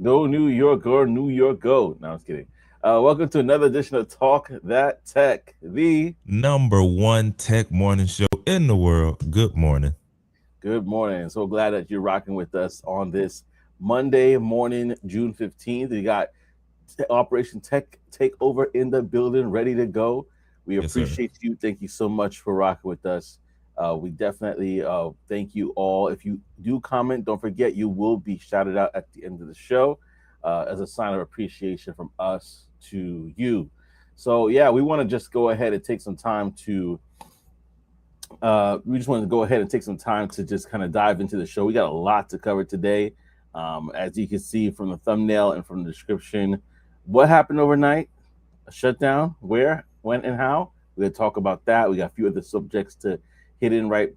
Go New York or New York Go. No, I was kidding. Welcome to another edition of Talk That Tech. The Number one tech morning show in the world. Good morning. Good morning. So glad that you're rocking with us on this Monday morning, June 15th. We got Operation Tech Takeover in the building, ready to go. We Yes, sir. appreciate you. Thank you so much for rocking with us. We definitely thank you all. If you do comment, don't forget you will be shouted out at the end of the show as a sign of appreciation from us to you. So, yeah, we want to just go ahead and take some time to we just wanted to go ahead and take some time to just kind of dive into the show. We got a lot to cover today. As you can see from the thumbnail and from the description, what happened overnight, a shutdown, where, when, and how. We're going to talk about that. We got a few other subjects to hit in right,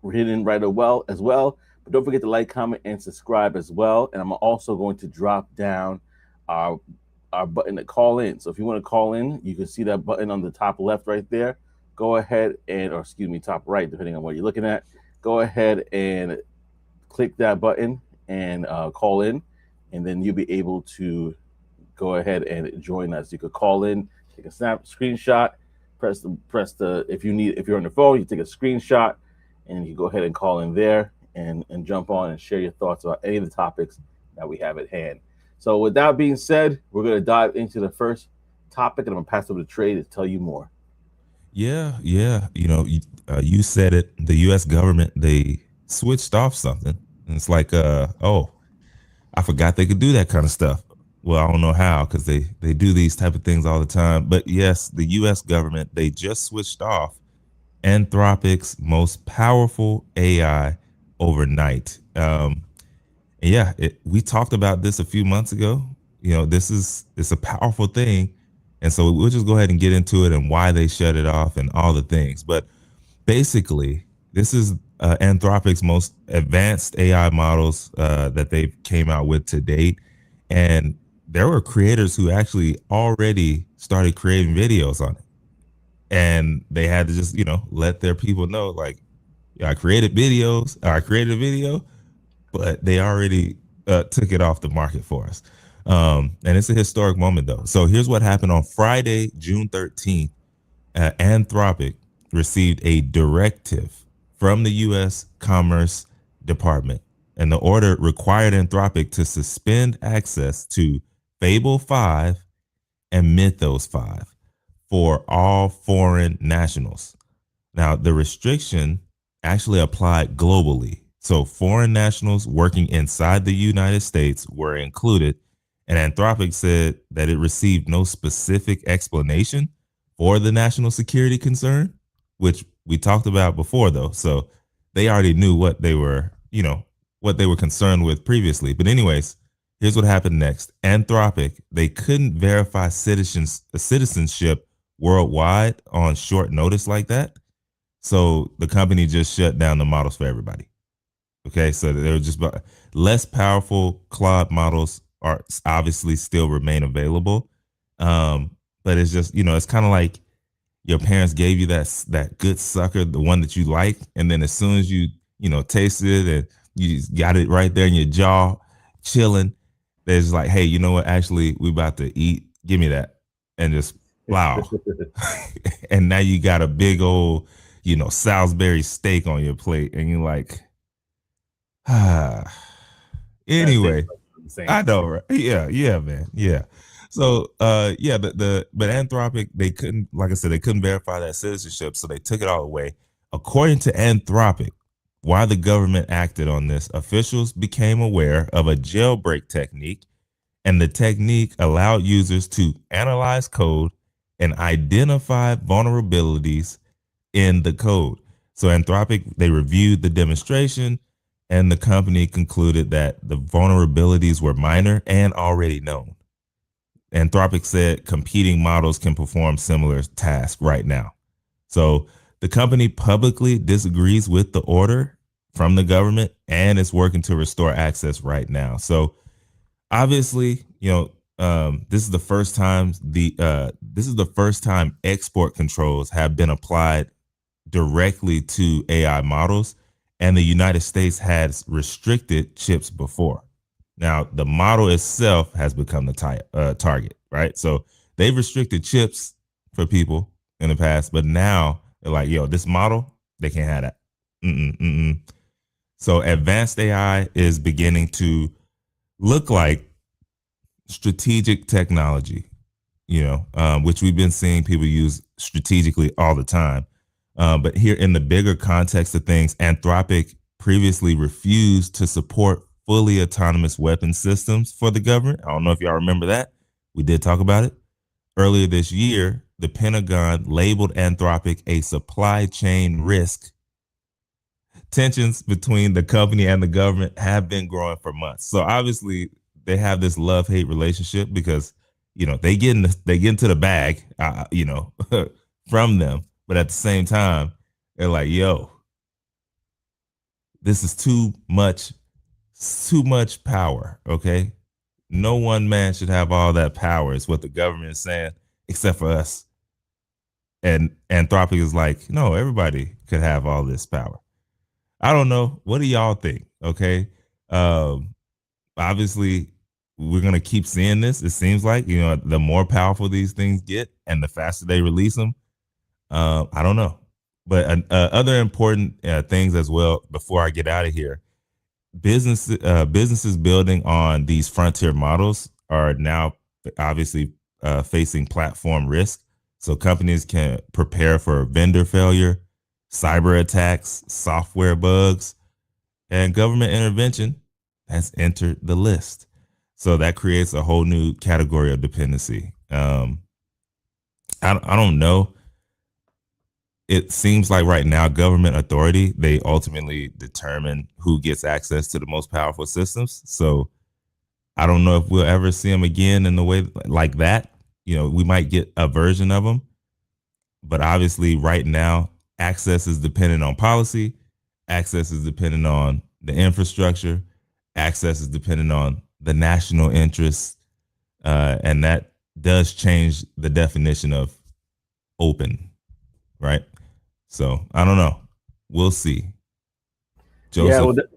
as well. But don't forget to like, comment, and subscribe as well. And I'm also going to drop down our our button to call in. So if you want to call in, you can see that button on the top left right there. Go ahead and, or excuse me, top right, depending on what you're looking at. Go ahead and click that button and call in, and then you'll be able to go ahead and join us. You could call in, take a screenshot, press the if you're on the phone, you take a screenshot, and you go ahead and call in there and jump on and share your thoughts about any of the topics that we have at hand. So with that being said, we're going to dive into the first topic, and I'm going to pass it over to Trey to tell you more. Yeah. You said it. The U.S. government, they switched off something. And it's like, oh, I forgot they could do that kind of stuff. Well, I don't know how because they do these type of things all the time. But yes, the U.S. government, they just switched off Anthropic's most powerful AI overnight. And yeah, we talked about this a few months ago. It's a powerful thing, and so we'll just go ahead and get into it and why they shut it off and all the things. But basically, this is Anthropic's most advanced AI models that they've came out with to date, and there were creators who actually already started creating videos on it, and they had to just let their people know like, yeah, I created a video, but they already took it off the market for us. And it's a historic moment, though. So here's what happened on Friday, June 13th. Anthropic received a directive from the U.S. Commerce Department, and the order required Anthropic to suspend access to Fable 5 and Mythos 5 for all foreign nationals. Now, the restriction actually applied globally. So, foreign nationals working inside the United States were included. And Anthropic said that it received no specific explanation for the national security concern, which we talked about before, though. So, they already knew what they were concerned with previously. But, anyways, here's what happened next. Anthropic, they couldn't verify citizenship worldwide on short notice like that. So the company just shut down the models for everybody. Okay, so they were just less powerful Claude models are obviously still remain available, but it's just it's kind of like your parents gave you that good sucker, the one that you like, and then as soon as you tasted it and you got it right there in your jaw, chilling, there's like, hey, you know what? Actually, we about to eat. Give me that, and just plow. And now you got a big old Salisbury steak on your plate, and you're like, ah. That tastes Anyway, insane. I know, right? Yeah, man, yeah. So, yeah, but Anthropic, they couldn't, like I said, they couldn't verify that citizenship, so they took it all away. According to Anthropic, while the government acted on this, officials became aware of a jailbreak technique, and the technique allowed users to analyze code and identify vulnerabilities in the code. So Anthropic, they reviewed the demonstration, and the company concluded that the vulnerabilities were minor and already known. Anthropic said competing models can perform similar tasks right now. So the company publicly disagrees with the order from the government and is working to restore access right now. So obviously, this is the first time export controls have been applied directly to AI models, and the United States has restricted chips before. Now, the model itself has become the target, right? So they've restricted chips for people in the past, but now they're like, yo, this model, they can't have that. Mm-mm, mm-mm. So advanced AI is beginning to look like strategic technology, which we've been seeing people use strategically all the time. But here in the bigger context of things, Anthropic previously refused to support fully autonomous weapon systems for the government. I don't know if y'all remember that. We did talk about it. Earlier this year, the Pentagon labeled Anthropic a supply chain risk. Tensions between the company and the government have been growing for months. So obviously they have this love-hate relationship because they get into the bag, from them, but at the same time they're like, yo, this is too much power. Okay, no one man should have all that power, is what the government is saying, except for us. And Anthropic is like, no, everybody could have all this power. I don't know. What do y'all think? Okay. Obviously, we're going to keep seeing this. It seems like, the more powerful these things get and the faster they release them. I don't know. But other important things as well before I get out of here, businesses building on these frontier models are now obviously facing platform risk. So companies can prepare for vendor failure, cyber attacks, software bugs, and government intervention has entered the list. So that creates a whole new category of dependency. I don't know. It seems like right now, government authority, they ultimately determine who gets access to the most powerful systems. So I don't know if we'll ever see them again in the way like that. We might get a version of them, but obviously right now, access is dependent on policy. Access is dependent on the infrastructure. Access is dependent on the national interests. And that does change the definition of open, right? So I don't know. We'll see. Yeah, Joseph.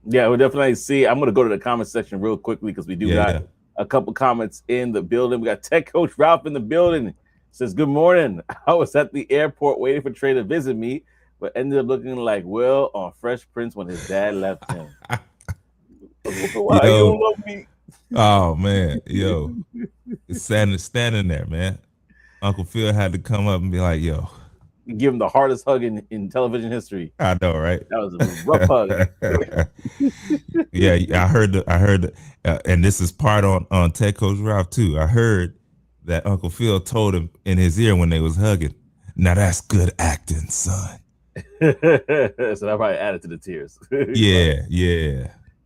we'll definitely see. I'm gonna go to the comment section real quickly because we do got a couple comments in the building. We got Tech Coach Ralph in the building. Says, good morning. I was at the airport waiting for Trey to visit me, but ended up looking like Will on Fresh Prince when his dad left him. Why you don't love me? Oh man, yo, it's standing there, man. Uncle Phil had to come up and be like, yo. Give him the hardest hug in television history. I know, right? That was a rough hug. Yeah, I heard, and this is part on Tech Coach Ralph too. I heard that Uncle Phil told him in his ear when they was hugging, "Now that's good acting, son." So that probably added to the tears.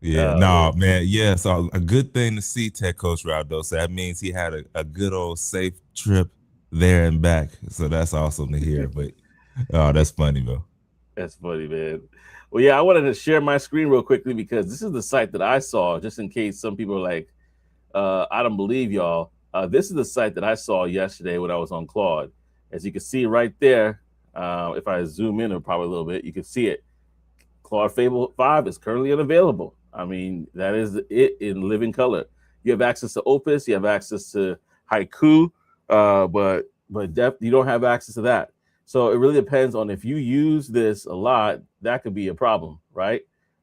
Yeah. No, man. Yeah. So a good thing to see Tech Coach Ralph though. So that means he had a good old safe trip there and back. So that's awesome to hear. But oh, that's funny, bro. That's funny, man. Well, yeah, I wanted to share my screen real quickly because this is the site that I saw, just in case some people are like, I don't believe y'all. This is the site that I saw yesterday when I was on Claude. As you can see right there, if I zoom in probably a little bit, you can see it. Claude Fable 5 is currently unavailable. I mean, that is it in living color. You have access to Opus, you have access to Haiku, but you don't have access to that. So it really depends on if you use this a lot, that could be a problem, right?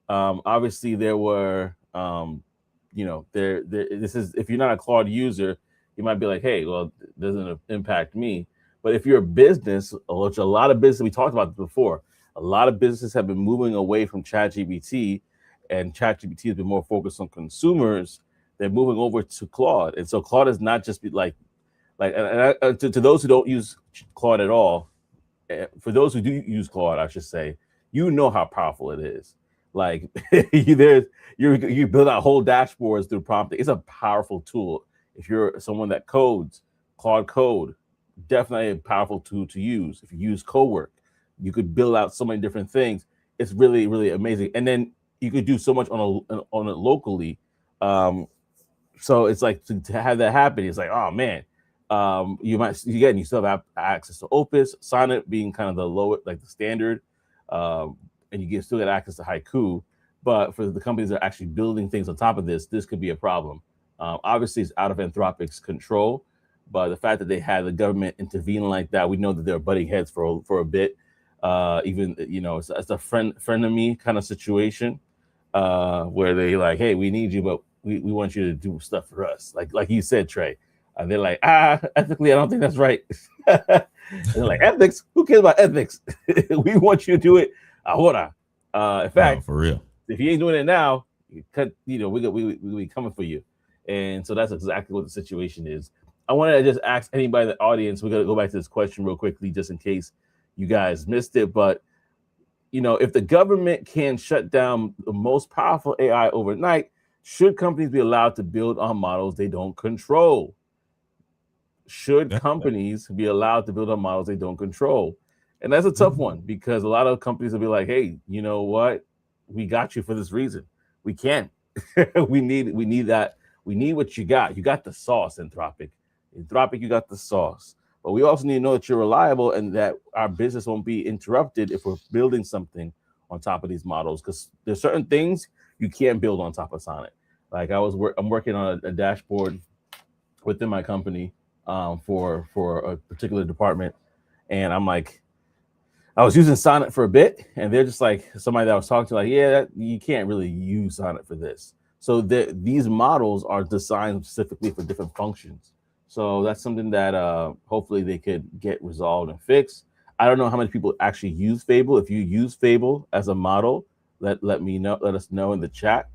Obviously, there were, this is if you're not a Claude user, you might be like, hey, well, it doesn't impact me. But if you're a business, which a lot of business, we talked about this before, a lot of businesses have been moving away from ChatGPT, and ChatGPT has been more focused on consumers. They're moving over to Claude, and so Claude is not just to those who don't use Claude at all. For those who do use Claude, I should say, you know how powerful it is. Like you build out whole dashboards through prompting. It's a powerful tool. If you're someone that codes, Claude Code, definitely a powerful tool to use. If you use Cowork, you could build out so many different things. It's really, really amazing. And then you could do so much on it locally. So it's like to have that happen. It's like, oh man, you still have access to Opus, Sonnet being kind of the lower, like the standard, and you still get access to Haiku. But for the companies that are actually building things on top of this could be a problem. Obviously, it's out of Anthropic's control, but the fact that they had the government intervening like that, we know that they're butting heads for a bit. Even it's a frenemy kind of situation where they like, hey, we need you, but we want you to do stuff for us, like you said, Trey. They're like, ethically, I don't think that's right. And they're like, ethics? Who cares about ethics? We want you to do it ahora. In fact, for real. if you ain't doing it now, we be coming for you. And so that's exactly what the situation is. I wanted to just ask anybody in the audience, we're going to go back to this question real quickly, just in case you guys missed it. But, if the government can shut down the most powerful AI overnight, should companies be allowed to build on models they don't control? Should companies be allowed to build on models they don't control? And that's a tough one, because a lot of companies will be like, hey, you know what? We got you for this reason. We can. we need that. We need what you got. You got the sauce, Anthropic. Anthropic, you got the sauce. But we also need to know that you're reliable and that our business won't be interrupted if we're building something on top of these models. Because there's certain things you can't build on top of Sonnet. Like I'm working on a dashboard within my company for a particular department, and I'm like, I was using Sonnet for a bit, and they're just like, somebody that I was talking to, like, yeah, you can't really use Sonnet for this. So these models are designed specifically for different functions. So that's something that hopefully they could get resolved and fixed. I don't know how many people actually use Fable. If you use Fable as a model, let me know. Let us know in the chat.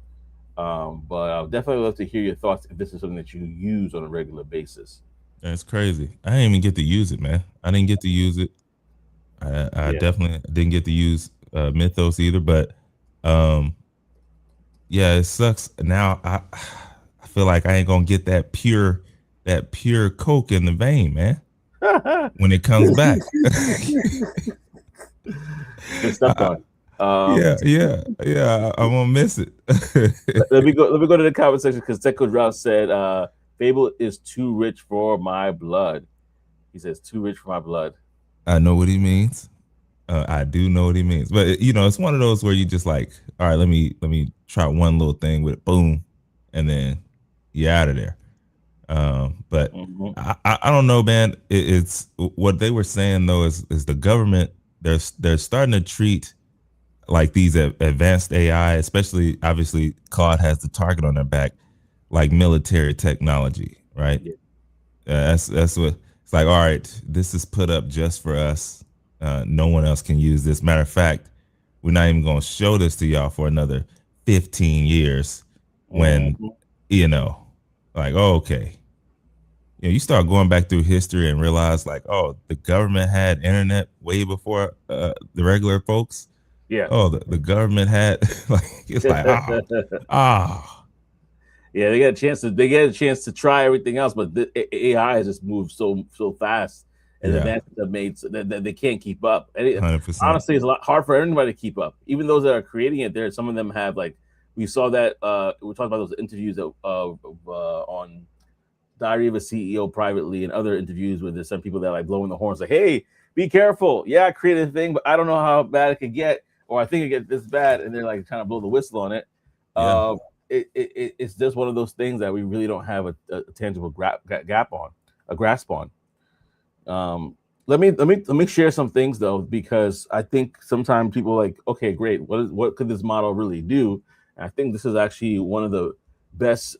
But I'll definitely love to hear your thoughts if this is something that you use on a regular basis. That's crazy. I didn't even get to use it, man. I didn't get to use it. I definitely didn't get to use Mythos either, but yeah, it sucks. Now I feel like I ain't gonna get that pure Coke in the vein, man. When it comes back. Good stuff, Claude. Yeah. I'm gonna miss it. let me go to the comment section, because Techo Drop said Fable is too rich for my blood. He says too rich for my blood. I know what he means. I do know what he means, but it's one of those where you just like, all right, let me try one little thing with it, boom, and then you're out of there. But I don't know, man. It's what they were saying though is the government, they're starting to treat like these advanced AI, especially obviously Claude has the target on their back, like military technology, right? Yeah. That's what it's like. All right, this is put up just for us. No one else can use this. Matter of fact, we're not even going to show this to y'all for another 15 years. When like, oh, okay, you start going back through history and realize like, oh, the government had internet way before the regular folks. Yeah. Oh, the government had like, it's like yeah, they get a chance to try everything else, but the AI has just moved so fast, and the advances have made so that they can't keep up. And honestly, it's a lot hard for anybody to keep up. Even those that are creating it, there some of them have, like, we saw that we talked about those interviews that, on Diary of a CEO privately, and other interviews where there's some people that are like blowing the horns, like, hey, be careful. Yeah, I created a thing, but I don't know how bad it could get, or I think it gets this bad, and they're like trying to blow the whistle on it. Yeah. It's just one of those things that we really don't have a tangible grasp on. Let me share some things though, because I think sometimes people are like, okay, great, what could this model really do? And I think this is actually one of the best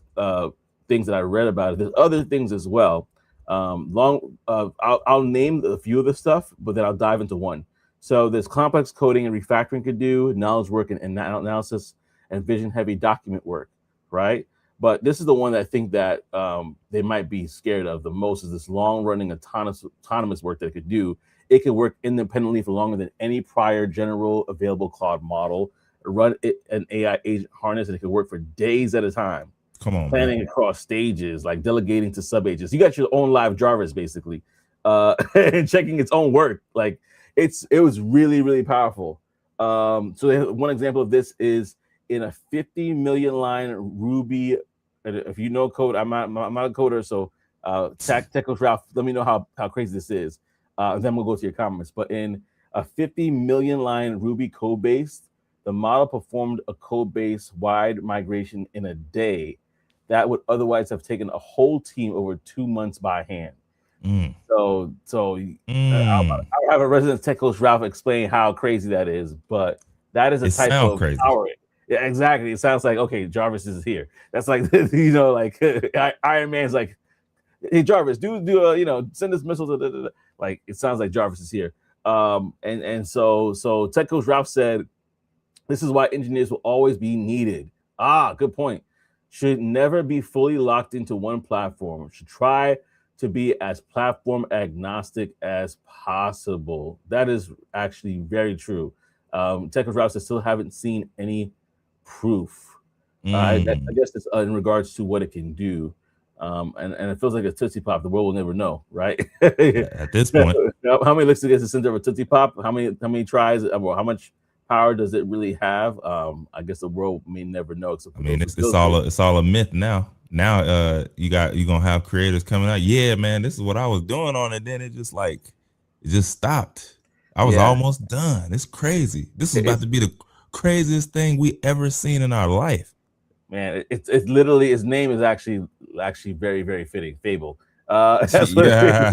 things that I read about it. There's other things as well. I'll name a few of the stuff, but then I'll dive into one. So there's complex coding and refactoring could do, knowledge work and analysis, and vision-heavy document work, right? But this is the one that I think that they might be scared of the most, is this long-running autonomous work that it could do. It could work independently for longer than any prior general available Claude model, run an AI agent harness, and it could work for days at a time. Come on, planning man. Across stages, like delegating to sub-agents. You got your own live Jarvis, basically, and checking its own work. Like, it was really, really powerful. So one example of this is in a 50 million line Ruby. If you know code, I'm not a coder, so Techos Ralph, let me know how crazy this is. Then we'll go to your comments. But in a 50 million line Ruby code base, The model performed a code base wide migration in a day that would otherwise have taken a whole team over 2 months by hand. Mm. Mm. I'll have a resident tech coach Ralph explain how crazy that is, but that is a It type sounds of crazy. power. Yeah, exactly. It sounds like okay, Jarvis is here. That's like like Iron Man's like, hey Jarvis, send this missile to like it sounds like Jarvis is here. And so tech coach Ralph said this is why engineers will always be needed. Ah, good point. Should never be fully locked into one platform. Should try to be as platform agnostic as possible. That is actually very true. Tech Routes I still haven't seen any proof. I Mm. guess it's in regards to what it can do. And it feels like a Tootsie Pop. The world will never know, right? At this point, How many licks against the center of a Tootsie Pop? How many tries? Or how much power does it really have? I guess the world may never know, except I for mean, those who it's built it. it's all a myth now. Now, you're gonna have creators coming out. Yeah, man, this is what I was doing on it. Then it just stopped. I was Yeah, almost done. It's crazy. This is about it's to be the craziest thing we ever seen in our life. man, it's literally his name is actually very very fitting. Fable. That's what Yeah.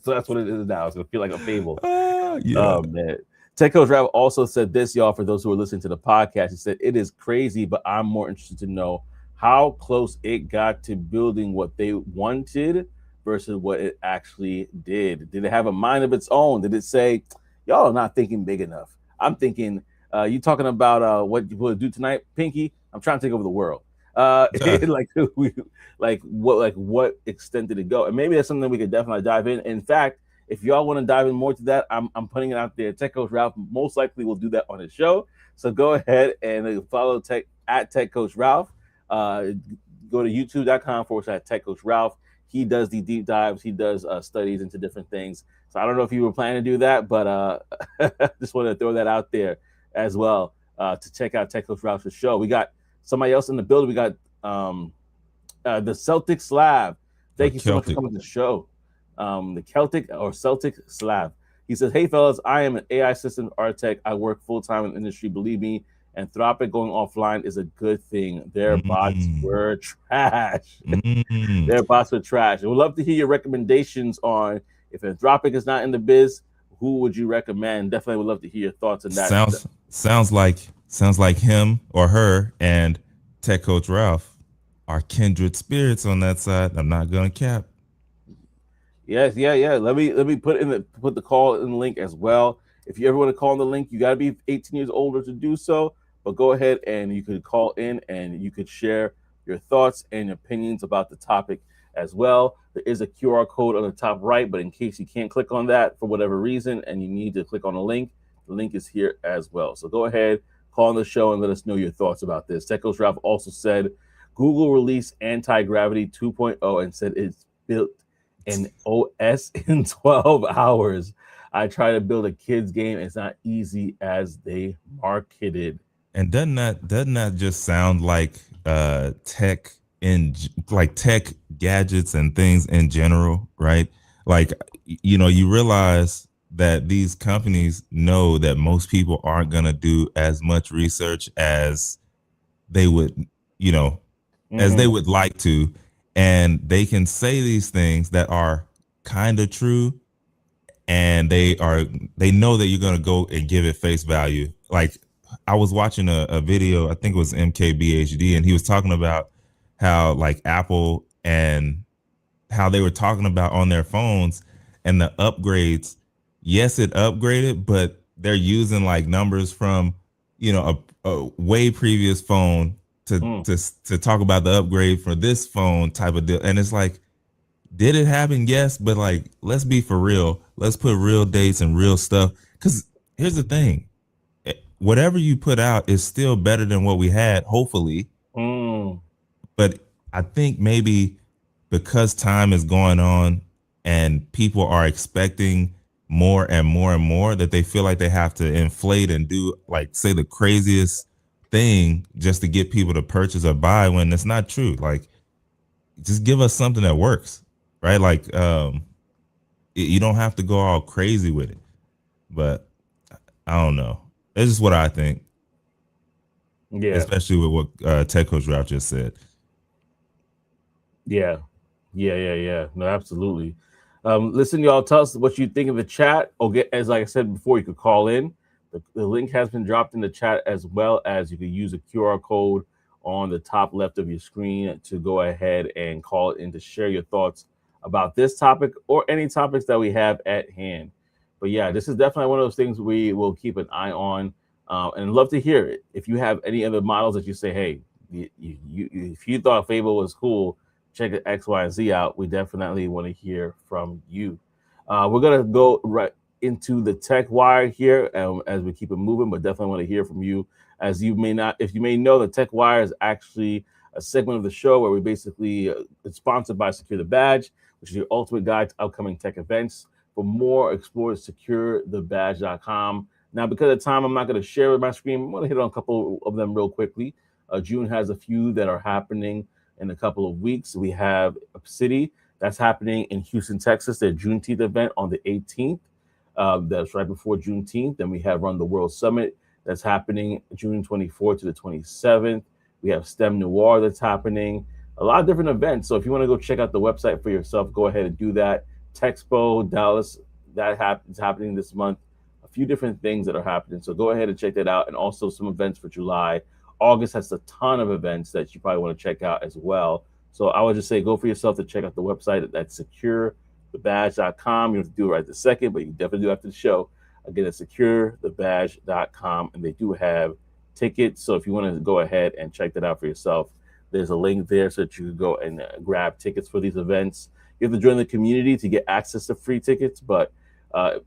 so that's what it is now. It's gonna feel like a fable. Yeah. Oh man. Tech Coach Rap also said this, y'all, for those who are listening to the podcast. He said, it is crazy, but I'm more interested to know how close it got to building what they wanted versus what it actually did. Did it have a mind of its own? Did it say, y'all are not thinking big enough? I'm thinking, you talking about what you will do tonight, Pinky? I'm trying to take over the world. Yeah. Like we, like what extent did it go? And maybe that's something that we could definitely dive in fact, if y'all want to dive in more to that, I'm putting it out there. Tech Coach Ralph most likely will do that on his show. So go ahead and follow Tech at Tech Coach Ralph. Uh, Go to youtube.com/, Tech Coach Ralph. He does the deep dives. He does studies into different things. So I don't know if you were planning to do that, but just want to throw that out there as well to check out Tech Coach Ralph's show. We got somebody else in the building. We got the Celtic Slav. Or Thank you so much for Celtic. coming to the show. The Celtic or Celtic Slav. He says, hey, fellas, I am an AI systems architect. I work full time in the industry. Believe me, Anthropic going offline is a good thing. Their bots Mm. were trash. Mm. Their bots were trash. I would love to hear your recommendations on if Anthropic is not in the biz, who would you recommend? Definitely would love to hear your thoughts on that. Sounds like him or her and Tech Coach Ralph are kindred spirits on that side. I'm not gonna cap. Yes, yeah. Let me put the call in the link as well. If you ever want to call in the link, you got to be 18 years older to do so. But go ahead and you could call in and you could share your thoughts and opinions about the topic as well. There is a QR code on the top right, but in case you can't click on that for whatever reason and you need to click on a link, the link is here as well. So go ahead, call on the show and let us know your thoughts about this. Techos Ralph also said Google released Anti-Gravity 2.0 and said it's built an OS in 12 hours. I try to build a kids game. It's not easy as they marketed. And doesn't that just sound like tech in like tech gadgets and things in general, right? Like you realize that these companies know that most people aren't going to do as much research as they would, you know, as they Mm-hmm. would like to, and they can say these things that are kind of true, and they know that you're going to go and give it face value. Like I was watching a video, I think it was MKBHD, and he was talking about how like Apple and how they were talking about on their phones and the upgrades. Yes, it upgraded, but they're using like numbers from a way previous phone to Mm. to talk about the upgrade for this phone type of deal. And it's like, did it happen? Yes, but like, let's be for real. Let's put real dates and real stuff. Because here's the thing: whatever you put out is still better than what we had, hopefully. Mm. But I think maybe because time is going on and people are expecting more and more and more, that they feel like they have to inflate and do like say the craziest thing just to get people to purchase or buy, when it's not true. Like, just give us something that works, right? Like, you don't have to go all crazy with it. But I don't know. It's just what I think. Yeah, especially with what Tech Coach Ralph just said. yeah, yeah. No, absolutely. Listen, y'all, tell us what you think of the chat. Okay, as like I said before, you could call in. The link has been dropped in the chat, as well as you could use a QR code on the top left of your screen to go ahead and call in to share your thoughts about this topic or any topics that we have at hand. But yeah, this is definitely one of those things we will keep an eye on, and love to hear it. If you have any other models that you say, hey, if you thought Fable was cool, check X, Y, and Z out. We definitely want to hear from you. We're gonna go right into the tech wire here, as we keep it moving, but definitely want to hear from you. As you may not, if you may know, the tech wire is actually a segment of the show where we basically it's sponsored by Secure the Badge, which is your ultimate guide to upcoming tech events. For more, explore securethebadge.com. Now, because of time, I'm not going to share with my screen. I'm going to hit on a couple of them real quickly. June has a few that are happening in a couple of weeks. We have City that's happening in Houston, Texas, their Juneteenth event on the 18th. That's right before Juneteenth. Then we have Run the World Summit that's happening June 24th to the 27th. We have STEM Noir that's happening. A lot of different events. So if you want to go check out the website for yourself, go ahead and do that. Texpo Dallas, is happening this month. A few different things that are happening. So go ahead and check that out. And also some events for July. August has a ton of events that you probably want to check out as well. So I would just say go for yourself to check out the website. That's securethebadge.com. You don't have to do it right this second, but you definitely do after the show. Again, it's securethebadge.com, and they do have tickets. So if you want to go ahead and check that out for yourself, there's a link there so that you can go and grab tickets for these events. You have to join the community to get access to free tickets, but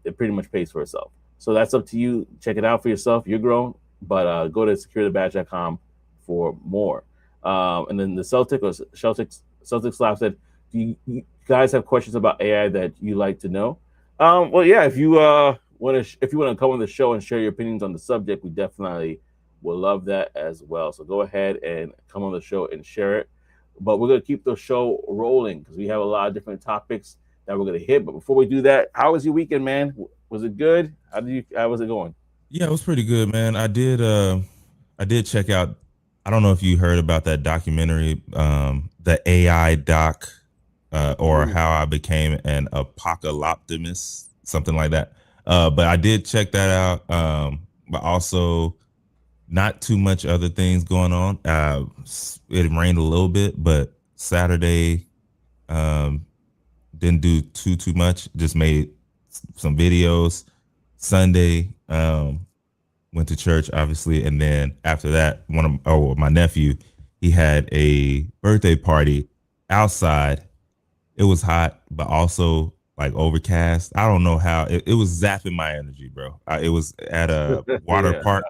it pretty much pays for itself. So that's up to you. Check it out for yourself. You're grown, but go to securethebadge.com for more. And then the Celtics Lab said, do you guys have questions about AI that you like to know? Well, yeah, if you if you want to come on the show and share your opinions on the subject, we definitely will love that as well. So go ahead and come on the show and share it. But we're gonna keep the show rolling because we have a lot of different topics that we're gonna hit. But before we do that, how was your weekend, man? Was it good? How was it going? Yeah, it was pretty good, man. I did check out. I don't know if you heard about that documentary, the AI doc, or Ooh. how I became an apocalyptimist, something like that. But I did check that out. But also not too much other things going on. It rained a little bit, but Saturday um, didn't do too much. Just made some videos. Sunday went to church, obviously, and then after that, my nephew, he had a birthday party outside. It was hot, but also like overcast. I don't know how it was zapping my energy, bro. It was at a water Yeah, park.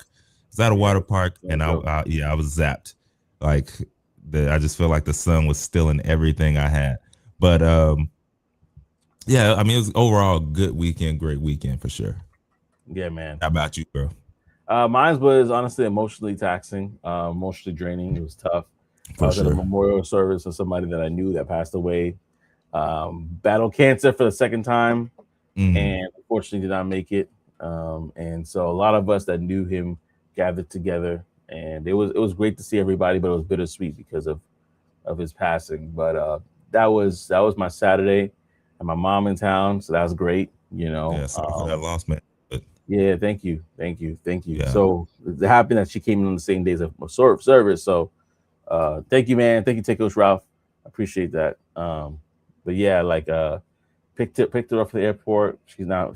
It's at a yeah, water park, no and joke. I was zapped. Like I just felt like the sun was stealing everything I had. But yeah, I mean, it was overall a good weekend, great weekend for sure. Yeah, man. How about you, bro? Mine was honestly emotionally taxing, emotionally draining. It was tough. I For was at a sure. memorial service of somebody that I knew that passed away, battled cancer for the second time, Mm, and unfortunately did not make it. And so a lot of us that knew him gathered together, and it was great to see everybody, but it was bittersweet because of his passing. But that was my Saturday, and my mom in town, so that was great. yeah, sorry for that loss, man. But Yeah, thank you. yeah, So it happened that she came in on the same days of service. So thank you, man. Thank you, Take Coach Ralph. I appreciate that. But yeah, like picked her up from the airport. She's now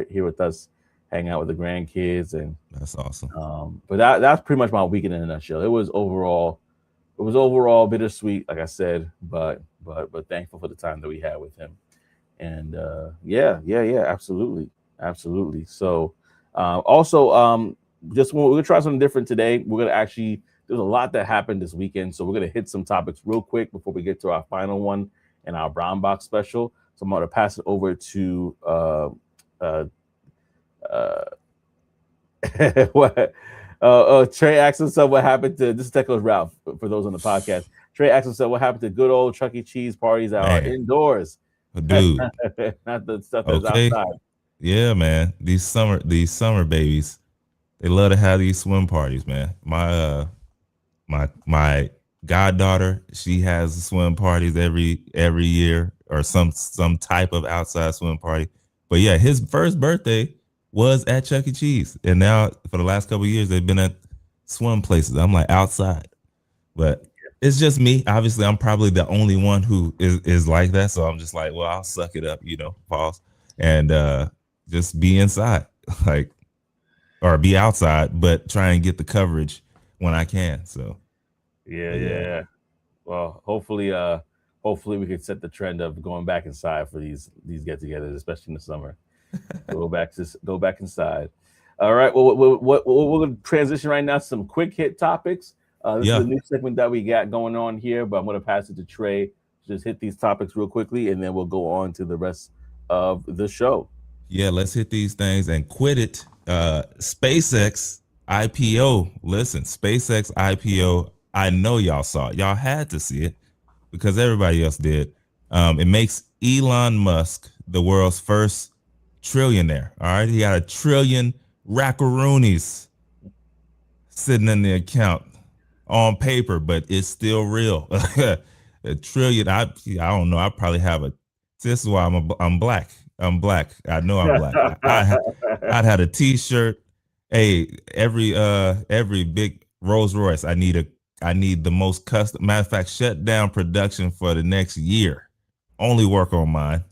here with us, hanging out with the grandkids, and that's awesome. but that's pretty much my weekend in a nutshell. It was overall bittersweet, like I said, but thankful for the time that we had with him. And yeah, absolutely. So also, just we're gonna try something different today. We're gonna actually there's a lot that happened this weekend, so we're gonna hit some topics real quick before we get to our final one and our brown box special. So I'm gonna pass it over to uh, uh, what Trey asked himself what happened to this is Techos Ralph for those on the podcast. Trey asked himself what happened to good old Chuck E. Cheese parties that are Man, indoors, dude. not the stuff that's Okay. outside. Yeah, man. These summer babies, they love to have these swim parties, man. My goddaughter, she has swim parties every year, or some type of outside swim party. But yeah, his first birthday was at Chuck E. Cheese, and now for the last couple of years they've been at swim places. I'm like outside, but it's just me. Obviously, I'm probably the only one who is like that. So I'm just like, well, I'll suck it up, pause, and just be inside, like, or be outside, but try and get the coverage when I can. So, Yeah, but yeah, yeah, yeah. Well, hopefully we can set the trend of going back inside for these get-togethers, especially in the summer. Go back inside. All right. Well, we're going to transition right now to some quick hit topics. This is a yeah, new segment that we got going on here, but I'm going to pass it to Trey to just hit these topics real quickly, and then we'll go on to the rest of the show. yeah. Let's hit these things and quit it. SpaceX IPO. Listen, SpaceX IPO. I know y'all saw it. Y'all had to see it because everybody else did. It makes Elon Musk the world's first trillionaire. All right, he got a trillion rackaroonies sitting in the account on paper, but it's still real. A trillion. I don't know. I probably have a. This is why I'm black. I'm black. I know I'm black. I'd had a T-shirt. Hey, every big Rolls Royce. I need the most custom. Matter of fact, shut down production for the next year. Only work on mine.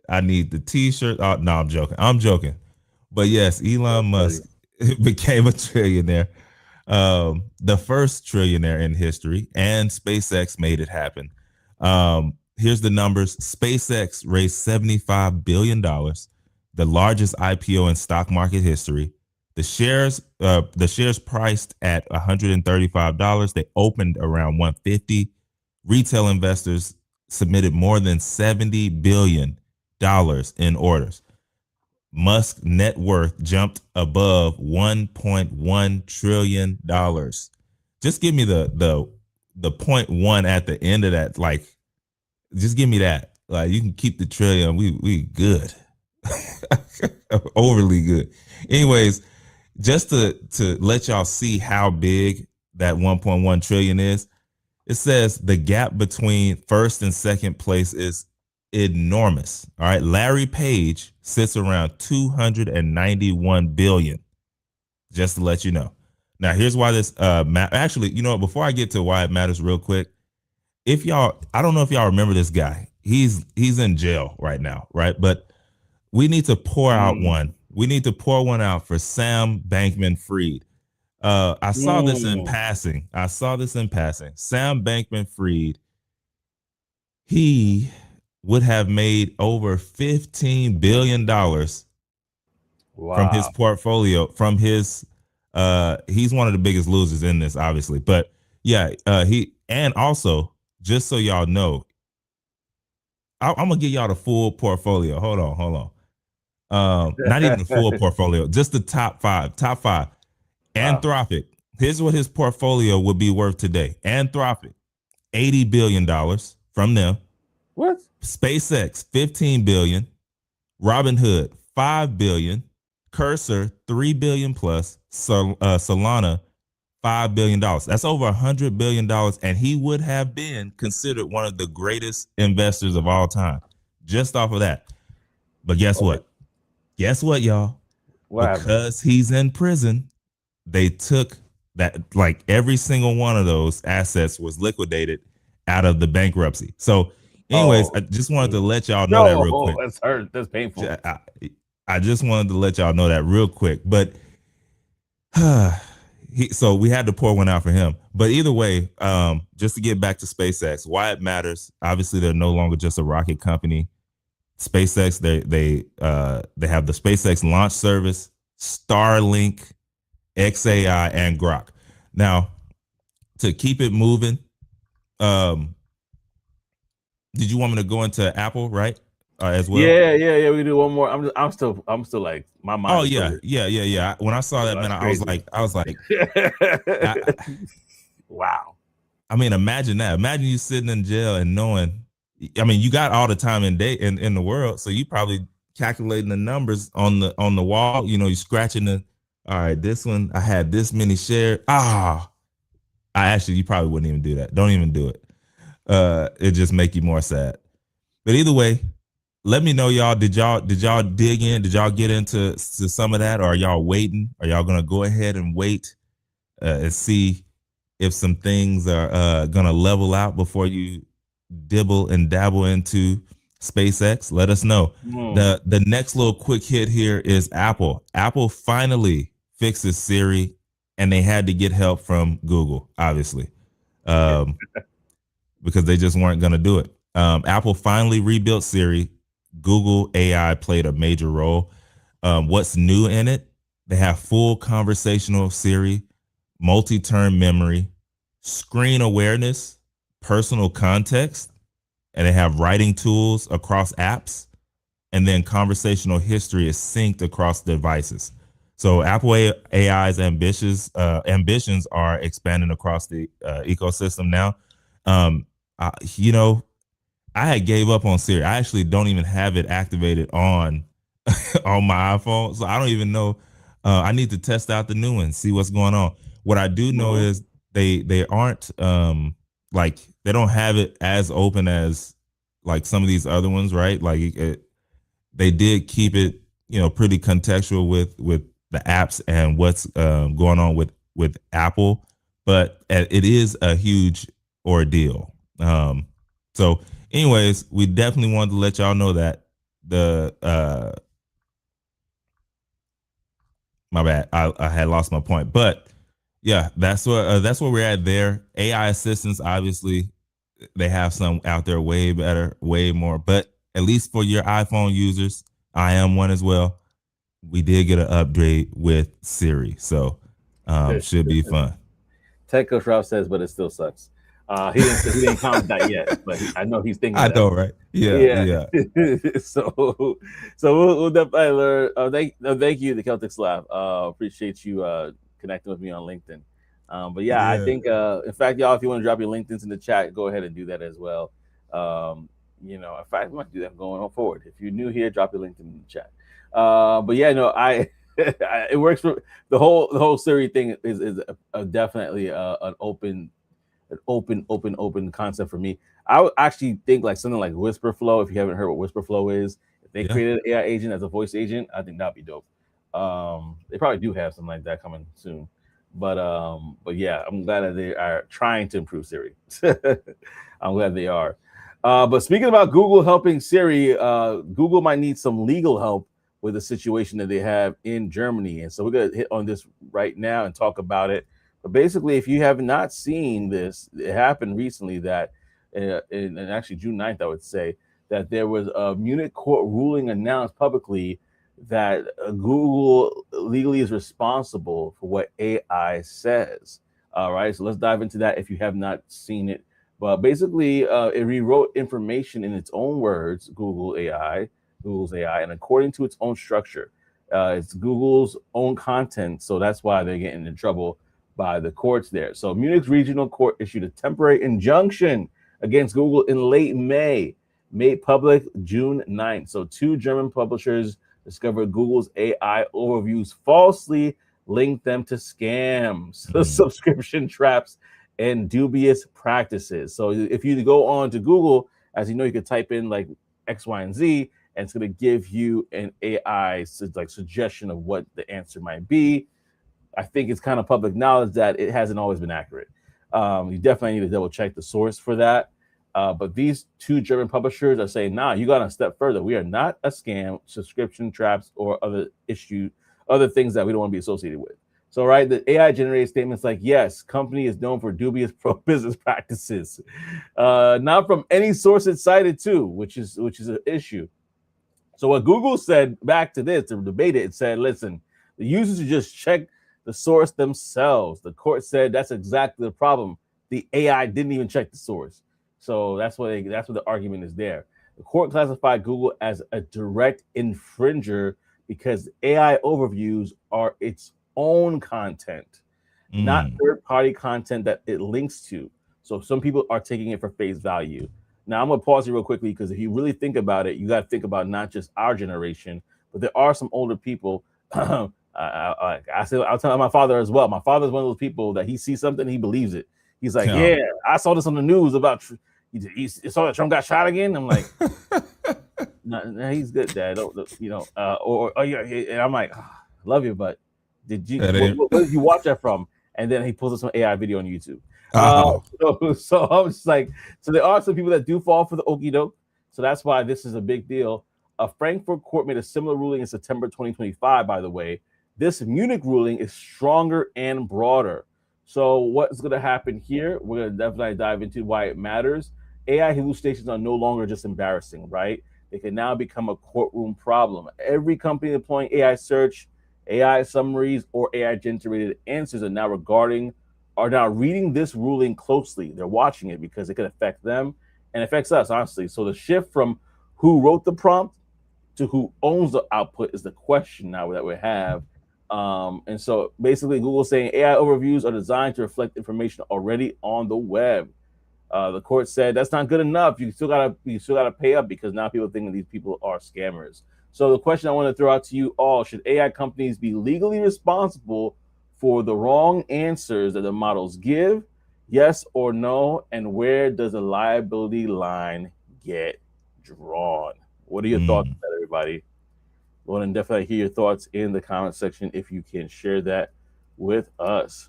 I need the T-shirt. Oh, no, I'm joking. I'm joking. But yes, Elon That's funny. Musk became a trillionaire, the first trillionaire in history, and SpaceX made it happen. Here's the numbers: SpaceX raised $75 billion, the largest IPO in stock market history. The shares priced at $135. They opened around 150. Retail investors submitted more than $70 billion in orders. Musk's net worth jumped above $1.1 trillion. Just give me the point one at the end of that. Like, just give me that. Like, you can keep the trillion. We good. Overly good. Anyways, just to let y'all see how big that 1.1 trillion is, it says the gap between first and second place is enormous. All right. Larry Page sits around 291 billion, just to let you know. Now, here's why this actually, before I get to why it matters real quick, if y'all, I don't know if y'all remember this guy. He's in jail right now, right? But we need to pour out Mm, one. We need to pour one out for Sam Bankman-Fried. I saw this in mm. passing. Sam Bankman-Fried, he would have made over $15 billion from his Wow. portfolio, from his he's one of the biggest losers in this, obviously. But yeah, he, and also, just so y'all know, I'm gonna give y'all the full portfolio. Hold on. Not even the full portfolio, just the top five. Top five. Wow. Anthropic. Here's what his portfolio would be worth today. Anthropic, $80 billion from them. What? SpaceX, 15 billion. Robinhood, 5 billion. Cursor, 3 billion plus. Solana, $5 billion. That's over $100 billion, and he would have been considered one of the greatest investors of all time, just off of that. But guess Okay. what? Guess what, y'all? What happened? Because he's in prison, they took that, like, every single one of those assets was liquidated out of the bankruptcy. So, anyways, Oh, I just wanted to mm. let y'all know that real No, quick. that's hurt. That's painful. I, I just wanted to let y'all know that real quick. But so we had to pour one out for him. But either way, just to get back to SpaceX, why it matters. Obviously, they're no longer just a rocket company. SpaceX, they have the SpaceX launch service, Starlink, XAI, and Grok. Now, to keep it moving, um, did you want me to go into Apple, right? As well? Yeah, yeah, yeah. We can do one more. I'm still like my Oh mind is still. yeah, yeah, yeah, yeah. When I saw that, man, That's I was crazy. like, I, Wow. I mean, imagine that. Imagine you sitting in jail and knowing. I mean, you got all the time in day in the world, so you probably calculating the numbers on the wall. You scratching the. All right, this one I had this many shares. Ah, You probably wouldn't even do that. Don't even do it. It just make you more sad. But either way, let me know, y'all. Did y'all dig in? Did y'all get into some of that, or are y'all waiting? Are y'all gonna go ahead and wait and see if some things are gonna level out before you dibble and dabble into SpaceX? Let us know. The next little quick hit here is Apple. Apple finally fixes Siri, and they had to get help from Google, obviously. Um, because they just weren't going to do it. Apple finally rebuilt Siri. Google AI played a major role. What's new in it? They have full conversational Siri, multi-turn memory, screen awareness, personal context, and they have writing tools across apps, and then conversational history is synced across devices. So Apple AI's ambitions are expanding across the ecosystem now. Um, you know, I had gave up on Siri. I actually don't even have it activated on on my iPhone, so I don't even know. I need to test out the new one, see what's going on. What I do know is they aren't like they don't have it as open as like some of these other ones, right? Like they did keep it, pretty contextual with the apps and what's going on with Apple, but it is a huge ordeal. So, anyways, we definitely wanted to let y'all know that the my bad, I had lost my point, but yeah, that's where we're at there. AI assistants, obviously, they have some out there way better, way more, but at least for your iPhone users, I am one as well. We did get an upgrade with Siri, so should be fun. Tech Coach Ralph says, but it still sucks. He didn't comment that yet, but I know he's thinking I that. know, right? Yeah, Yeah. yeah, so we'll definitely learn. Thank you, the Celtic Slav. Appreciate you connecting with me on LinkedIn. But yeah, I yeah. think in fact, y'all, if you want to drop your LinkedIn's in the chat, go ahead and do that as well. In fact, we might do that going on forward. If you're new here, drop your LinkedIn in the chat. But yeah, no, it works for the whole Siri thing is definitely an open concept for me. I would actually think like something like Whisper Flow. If you haven't heard what Whisper Flow is, if they Yeah. created an AI agent as a voice agent, I think that'd be dope. They probably do have something like that coming soon, but yeah, I'm glad that they are trying to improve Siri. I'm glad they are. But speaking about Google helping Siri, Google might need some legal help with the situation that they have in Germany, and so we're gonna hit on this right now and talk about it. But basically, if you have not seen this, it happened recently that, in actually June 9th, I would say, that there was a Munich court ruling announced publicly that Google legally is responsible for what AI says. All right, so let's dive into that if you have not seen it. But basically, it rewrote information in its own words, Google's AI, and according to its own structure. It's Google's own content, so that's why they're getting in trouble by the courts there. So Munich's regional court issued a temporary injunction against Google in late May, made public June 9th. So two German publishers discovered Google's AI overviews falsely linked them to scams, subscription traps, and dubious practices. So if you go on to Google, as you know, you could type in like X, Y, and Z, and it's going to give you an AI like suggestion of what the answer might be. I think it's kind of public knowledge that it hasn't always been accurate. You definitely need to double check the source for that. But these two German publishers are saying, nah, you got a step further. We are not a scam, subscription traps, or other things that we don't want to be associated with. So, right, the AI generated statements like, yes, company is known for dubious pro business practices, not from any source it's cited to, which is an issue. So what Google said back to this to debate it, it said, listen, the users should just check the source themselves. The court said that's exactly the problem. The AI didn't even check the source. So that's what the argument is there. The court classified Google as a direct infringer because AI overviews are its own content, not third-party content that it links to. So some people are taking it for face value. Now I'm gonna pause here real quickly because if you really think about it, you got to think about not just our generation, but there are some older people. I'll tell my father as well. My father's one of those people that he sees something, he believes it. He's like, Yeah. yeah, I saw this on the news about. You saw that Trump got shot again. I'm like, no, he's good, Dad. Or yeah, and I'm like, oh, love you, but did you? That ain't. Where did you watch that from? And then he pulls up some AI video on YouTube. Oh. So I was just like, so there are some people that do fall for the okie doke. So that's why this is a big deal. A Frankfurt court made a similar ruling in September 2025. By the way, this Munich ruling is stronger and broader. So what's going to happen here? We're going to definitely dive into why it matters. AI hallucinations are no longer just embarrassing, right? They can now become a courtroom problem. Every company deploying AI search, AI summaries, or AI generated answers are now reading this ruling closely. They're watching it because it can affect them and affects us, honestly. So the shift from who wrote the prompt to who owns the output is the question now that we have. And so basically, Google's saying AI overviews are designed to reflect information already on the web. The court said that's not good enough. You still gotta pay up because now people think that these people are scammers. So the question I want to throw out to you all: should AI companies be legally responsible for the wrong answers that the models give? Yes or no? And where does the liability line get drawn? What are your thoughts on that, everybody? I want to definitely hear your thoughts in the comment section if you can share that with us.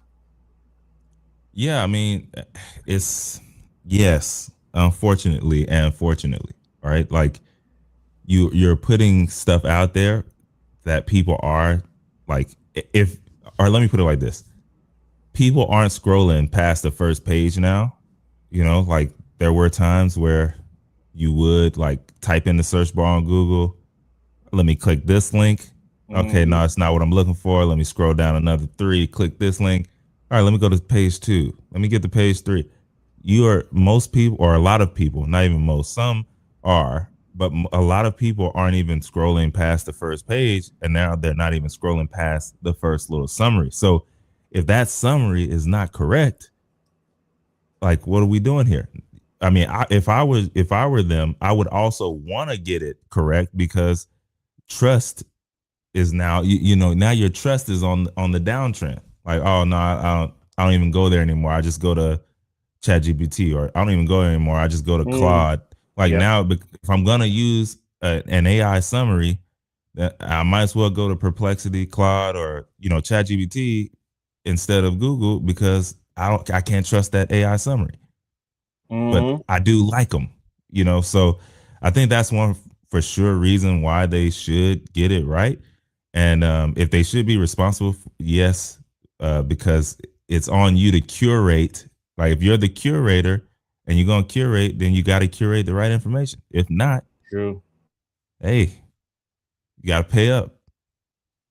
Yeah, I mean, it's yes, unfortunately and fortunately, right? Like you're putting stuff out there that people are like if or let me put it like this. People aren't scrolling past the first page now. Like there were times where you would like type in the search bar on Google, let me click this link. Okay, no, it's not what I'm looking for. Let me scroll down another 3, click this link. All right, let me go to page 2. Let me get to page 3. Most people, or a lot of people, not even most, some are, but a lot of people aren't even scrolling past the first page, and now they're not even scrolling past the first little summary. So if that summary is not correct, like what are we doing here? I mean, if I were them, I would also want to get it correct because trust is now now your trust is on the downtrend. Like, oh no, I don't even go there anymore. I just go to ChatGPT, or I don't even go there anymore. I just go to Claude. Like now, if I'm gonna use an AI summary, I might as well go to Perplexity, Claude, or ChatGPT instead of Google because I can't trust that AI summary. But I do like them, So I think that's one for sure reason why they should get it right. And if they should be responsible, yes, because it's on you to curate. Like if you're the curator and you're gonna curate, then you got to curate the right information. If not, true. Hey, you got to pay up,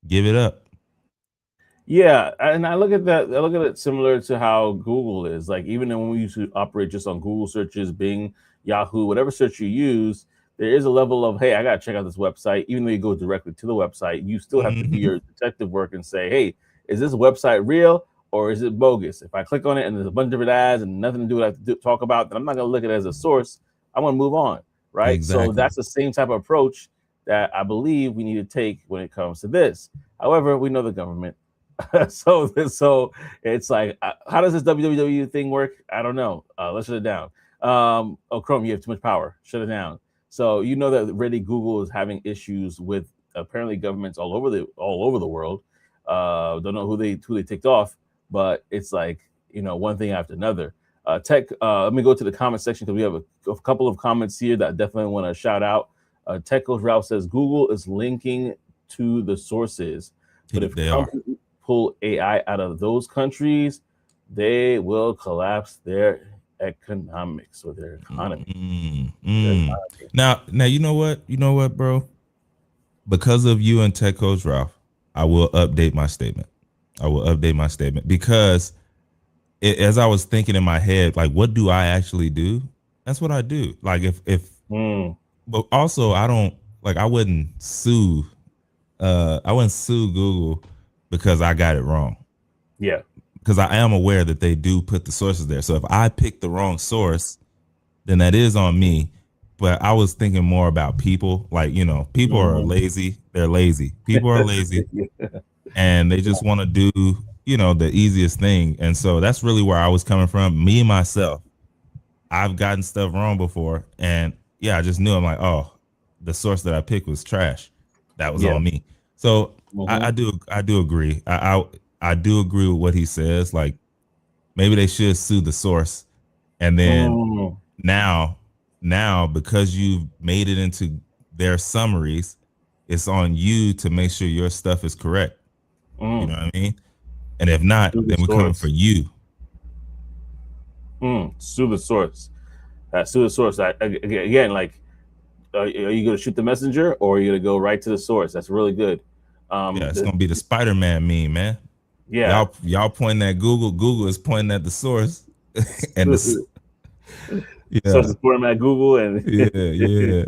give it up. Yeah, and I look at that. I look at it similar to how Google is. Like even when we used to operate just on Google searches, Bing, Yahoo, whatever search you use, there is a level of, hey, I gotta check out this website. Even though you go directly to the website, you still have to do your detective work and say, hey, is this website real or is it bogus? If I click on it and there's a bunch of different ads and nothing to do with what I have to talk about, then I'm not gonna look at it as a source. I'm gonna move on, right? Exactly. So that's the same type of approach that I believe we need to take when it comes to this. However, we know the government. so it's like, how does this www thing work? I don't know. Let's shut it down. Chrome, you have too much power. Shut it down. So you know that really Google is having issues with apparently governments all over the world. Don't know who they ticked off, but it's like one thing after another. Tech. Let me go to the comment section because we have a couple of comments here that I definitely want to shout out. Tech Coach Ralph says Google is linking to the sources, but if they are pull AI out of those countries, they will collapse their economics or their economy. Now, you know what, bro? Because of you and Tech Coach Ralph, I will update my statement. Because as I was thinking in my head, like, what do I actually do? That's what I do. Like, but also I wouldn't sue. I wouldn't sue Google because I got it wrong. Yeah. Because I am aware that they do put the sources there. So if I pick the wrong source, then that is on me. But I was thinking more about people. Like, people are lazy. They're lazy. People are lazy. And they just want to do the easiest thing. And so that's really where I was coming from. Me myself, I've gotten stuff wrong before, and yeah, I just knew. I'm like, oh, the source that I picked was trash. That was Yeah. on me. So I, Mm-hmm. I do I do agree. I do agree with what he says. Like maybe they should sue the source, and then Mm, now because you've made it into their summaries, it's on you to make sure your stuff is correct. You know mm. what I mean? And if not, Sue the then we're coming for source. you. Sue the source. Sue the source. Again, like, are you going to shoot the messenger or are you going to go right to the source? That's really good. Yeah, it's The, gonna be the Spider-Man meme, man. yeah. Y'all pointing at Google. Google is pointing at the source, and the Source yeah, is pouring at Google, and yeah.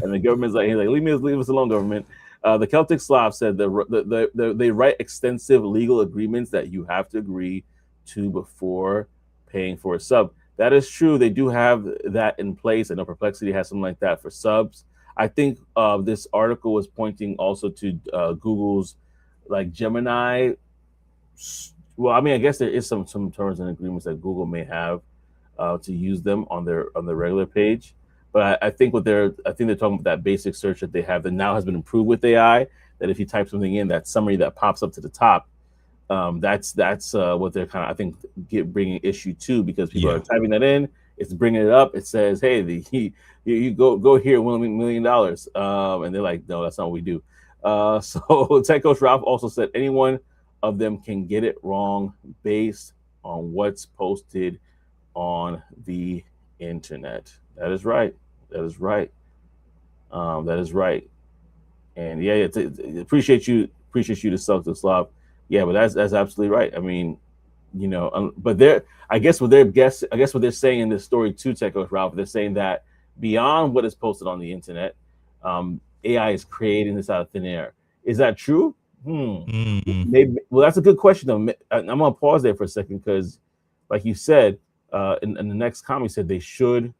and the government's like, he's like, leave us alone, government. The Celtic Slav said they write extensive legal agreements that you have to agree to before paying for a sub. That is true. They do have that in place. I know Perplexity has something like that for subs. I think this article was pointing also to Google's like Gemini. Well, I mean, I guess there is some terms and agreements that Google may have to use them on their regular page. But I think I think they're talking about that basic search that they have that now has been improved with AI. That if you type something in, that summary that pops up to the top, that's what they're kind of I think bringing issue to because people are Yeah. typing that in. It's bringing it up. It says, "Hey, you go here, $1 million," and they're like, "No, that's not what we do." So Tech Coach Ralph also said anyone of them can get it wrong based on what's posted on the internet. That is right. That is right. That is right. And yeah, appreciate you to suck the slop. Yeah, but that's absolutely right. I mean, but they're I guess what they're saying in this story too, Techo Ralph, they're saying that beyond what is posted on the internet, AI is creating this out of thin air. Is that true? Mm, Maybe. Well, that's a good question though. I'm gonna pause there for a second because, like you said, in the next comment, he said they should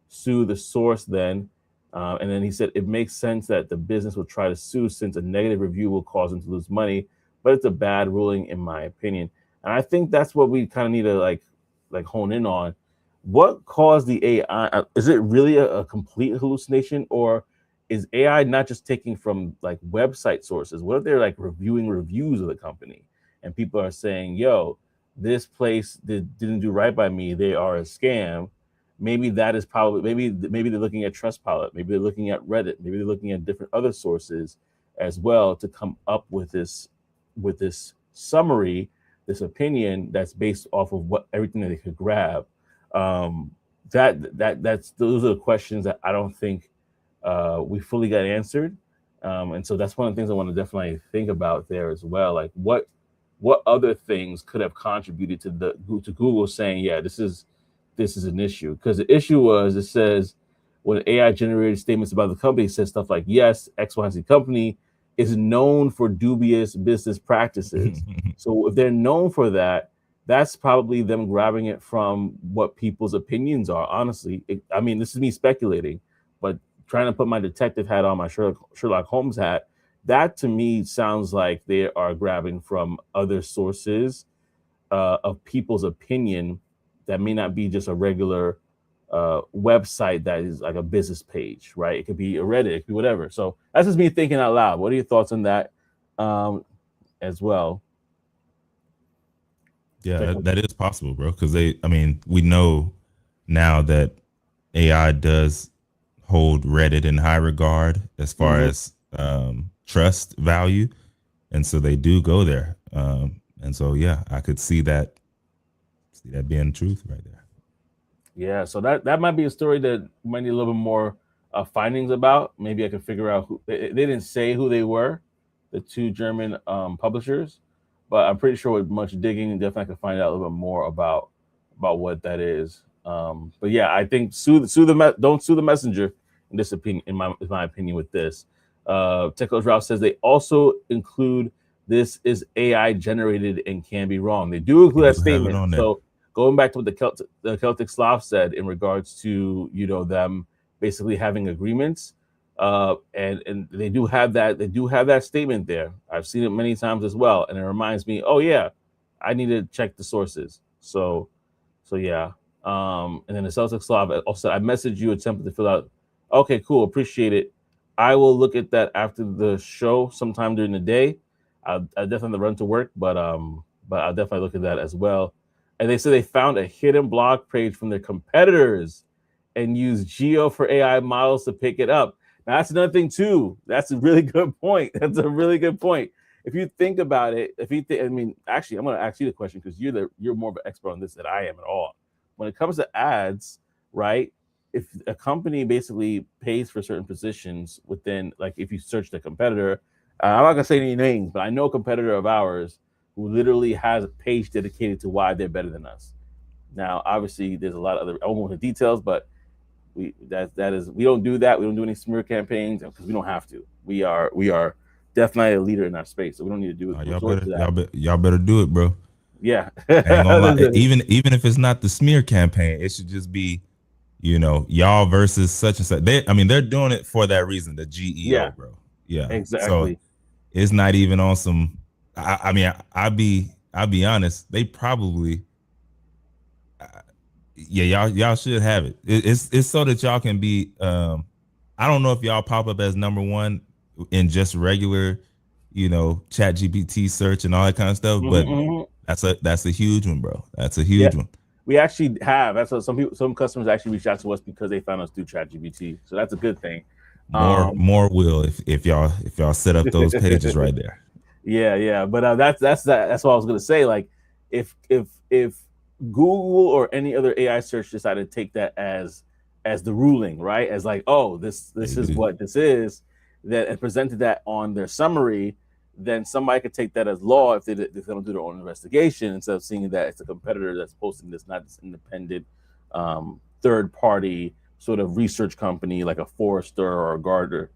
sue the source then. And then he said it makes sense that the business will try to sue since a negative review will cause them to lose money, but it's a bad ruling in my opinion. And I think that's what we kind of need to like hone in on. What caused the AI? Is it really a complete hallucination, or is AI not just taking from like website sources? What if they're like reviewing reviews of the company and people are saying, "Yo, this place didn't do right by me. They are a scam." Maybe that is probably maybe they're looking at Trustpilot, maybe they're looking at Reddit, maybe they're looking at different other sources as well to come up with this summary, this opinion that's based off of what everything that they could grab. Um, that's those are the questions that I don't think we fully got answered, and so that's one of the things I want to definitely think about there as well. Like what other things could have contributed to to Google saying, yeah, this is an issue because the issue was it says when AI generated statements about the company, it says stuff like, yes, XYZ company is known for dubious business practices. mm. So if they're known for that, that's probably them grabbing it from what people's opinions are. Honestly, I mean, this is me speculating, but trying to put my detective hat on, my Sherlock Holmes hat, that to me sounds like they are grabbing from other sources of people's opinion that may not be just a regular website that is like a business page, right? It could be a Reddit, it could be whatever. So that's just me thinking out loud. What are your thoughts on that um, as well? Yeah, that is possible, bro. Because I mean, we know now that AI does hold Reddit in high regard as far Mm-hmm. as trust value, and so they do go there. And so, yeah, I could see that being truth right there. Yeah, so that might be a story that might need a little bit more findings about. Maybe I can figure out who they didn't say who they were, the two German publishers, but I'm pretty sure with much digging, definitely I can find out a little bit more about what that is. But yeah, I think don't sue the messenger in this opinion. In my opinion, with this, Techos Ralph says they also include this is AI generated and can be wrong. They do They include do that have it statement. on there. So going back to what the Celtic Slav said in regards to them basically having agreements, and they do have that statement there. I've seen it many times as well, and it reminds me, oh yeah, I need to check the sources. So yeah. And then the Celtics Slav also I messaged you a template to fill out. Okay, cool, appreciate it. I will look at that after the show sometime during the day. I definitely run to work, but I'll definitely look at that as well. And they said they found a hidden blog page from their competitors and used Geo for AI models to pick it up. Now that's another thing too. That's a really good point. That's a really good point. If you think about it, if you think, I mean, actually, I'm going to ask you the question because you're more of an expert on this than I am at all. When it comes to ads, right? If a company basically pays for certain positions within, like, if you search the competitor, I'm not gonna say any names, but I know a competitor of ours who literally has a page dedicated to why they're better than us. Now, obviously, there's a lot of other. I won't go into details, but that is we don't do that. We don't do any smear campaigns because we don't have to. We are definitely a leader in our space, so we don't need to do Y'all resort better to that. y'all better do it, bro. Yeah, I ain't gonna lie. Even if it's not the smear campaign, it should just be, y'all versus such and such. I mean, they're doing it for that reason, the GEO, yeah, bro. Yeah. So exactly. it's not even on some. I mean, I'll be honest. They probably, yeah, y'all should have it. It's so that y'all can be. I don't know if y'all pop up as number one in just regular, Chat GPT search and all that kind of stuff, Mm-hmm, but mm-hmm. that's a huge one, bro. That's a Yeah, huge one. we actually have. That's what some customers actually reach out to us because they found us through ChatGPT. So that's a good thing. Um, More will if y'all set up those pages right there. yeah, yeah, but that's what I was gonna say. Like, if Google or any other AI search decided to take that as the ruling, right? As like, oh, They this is do. what this is, that and presented that on their summary, then somebody could take that as law if they don't do their own investigation instead of seeing that it's a competitor that's posting this, not this independent third party sort of research company like a Forrester or a Gardner.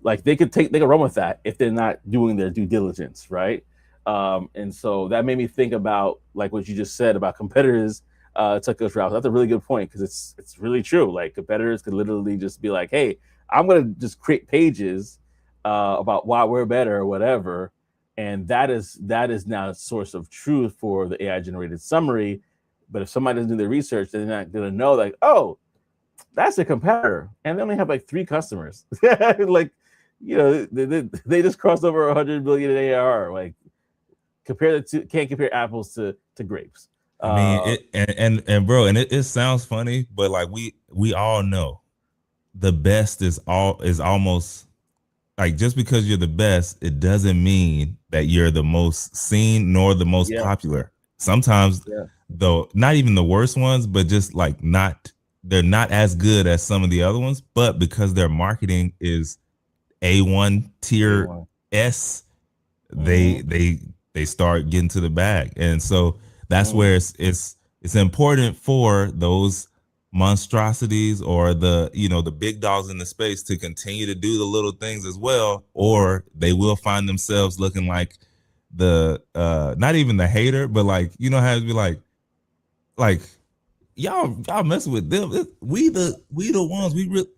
Like they could run with that if they're not doing their due diligence, right? And so that made me think about like what you just said about competitors took those routes. That's a really good point because it's really true. Like competitors could literally just be like, "Hey, I'm gonna just create pages about why we're better or whatever," and that is now a source of truth for the AI generated summary. But if somebody doesn't do their research, they're not gonna know like, "Oh, that's a competitor," and they only have like 3 customers. Like, they just crossed over 100 billion in ARR. Like, compare the two, can't compare apples to grapes. I mean, Uh, it and bro, and it sounds funny, but like we all know the best is almost like, just because you're the best, it doesn't mean that you're the most seen nor the most yeah, popular. Sometimes, yeah, though, not even the worst ones, but just like they're not as good as some of the other ones, but because their marketing is A1 tier A1. S, they Mm-hmm. they they start getting to the bag. And so that's Mm-hmm. where it's important for those monstrosities or the big dogs in the space to continue to do the little things as well, or they will find themselves looking like the not even the hater, but like, how to be like y'all messing with them. We the ones we really,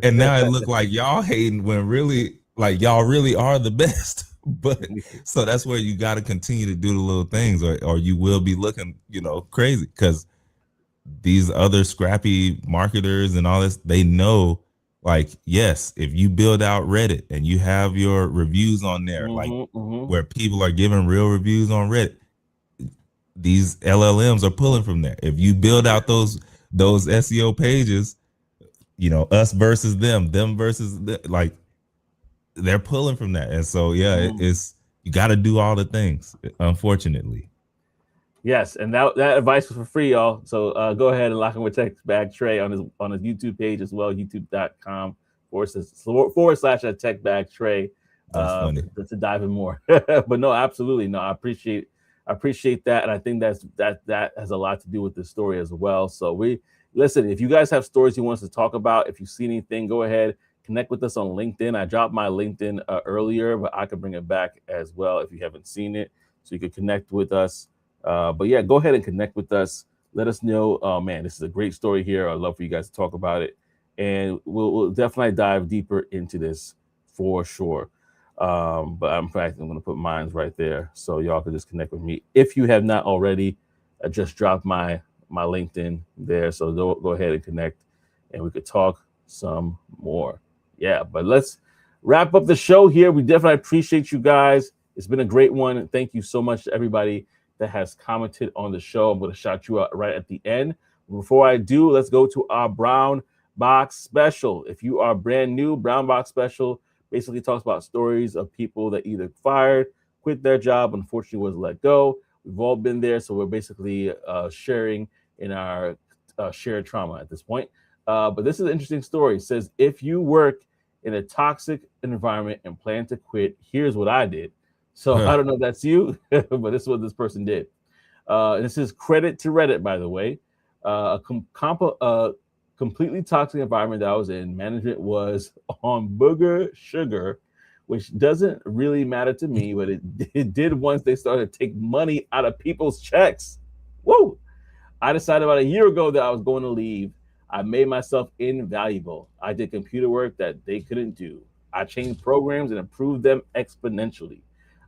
and now it look like y'all hating when really, like, y'all really are the best. But so that's where you got to continue to do the little things, or you will be looking, crazy, because these other scrappy marketers and all this, they know, like, yes, if you build out Reddit and you have your reviews on there, like Mm-hmm. Mm-hmm. where people are giving real reviews on Reddit, these LLMs are pulling from there. If you build out those SEO pages, us versus them versus like, they're pulling from that. And so yeah, Mm-hmm. it's, you got to do all the things, unfortunately. Yes, and that advice was for free, y'all. So go ahead and lock in with Tech Bag Trey on his YouTube page as well, youtube.com forward slash Tech Bag Trey That's funny. to dive in more. But no, absolutely no. I appreciate that, and I think that has a lot to do with this story as well. So we listen. If you guys have stories you want us to talk about, if you see anything, go ahead, connect with us on LinkedIn. I dropped my LinkedIn earlier, but I could bring it back as well if you haven't seen it, so you could connect with us. But yeah, go ahead and connect with us. Let us know. Oh man, this is a great story here. I'd love for you guys to talk about it, and we'll definitely dive deeper into this for sure. But in fact, I'm going to put mines right there so y'all can just connect with me. If you have not already, I just dropped my LinkedIn there, so go ahead and connect, and we could talk some more. Yeah, but let's wrap up the show here. We definitely appreciate you guys. It's been a great one, and thank you so much to everybody that has commented on the show. I'm going to shout you out right at the end. Before I do, let's go to our Brown Box Special. If you are brand new, Brown Box Special basically talks about stories of people that either fired, quit their job, unfortunately was let go. We've all been there, so we're basically sharing in our shared trauma at this point. But this is an interesting story. It says, if you work in a toxic environment and plan to quit, here's what I did. So I don't know if that's you, but this is what this person did. This is credit to Reddit, by the way. Completely toxic environment that I was in. Management was on booger sugar, which doesn't really matter to me, but it did once they started to take money out of people's checks. Woo! I decided about a year ago that I was going to leave. I made myself invaluable. I did computer work that they couldn't do. I changed programs and improved them exponentially.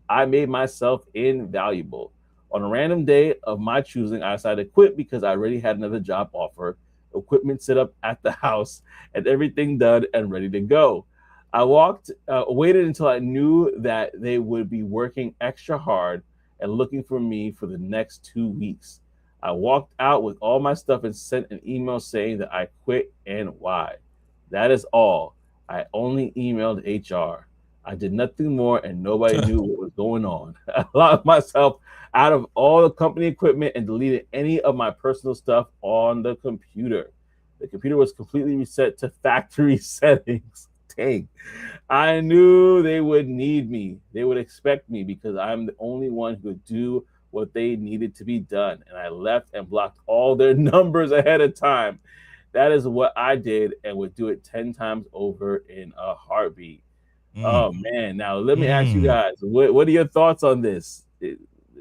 I made myself invaluable. On a random day of my choosing, I decided to quit because I already had another job offer, equipment set up at the house, and everything done and ready to go. I waited until I knew that they would be working extra hard and looking for me for the next 2 weeks. I walked out with all my stuff and sent an email saying that I quit and why. That is all. I only emailed HR. I did nothing more and nobody knew what was going on. I locked myself out of all the company equipment and deleted any of my personal stuff on the computer. The computer was completely reset to factory settings. Dang. I knew they would need me. They would expect me because I'm the only one who could do what they needed to be done. And I left and blocked all their numbers ahead of time. That is what I did and would do it 10 times over in a heartbeat. Oh man! Now let me ask you guys: what are your thoughts on this?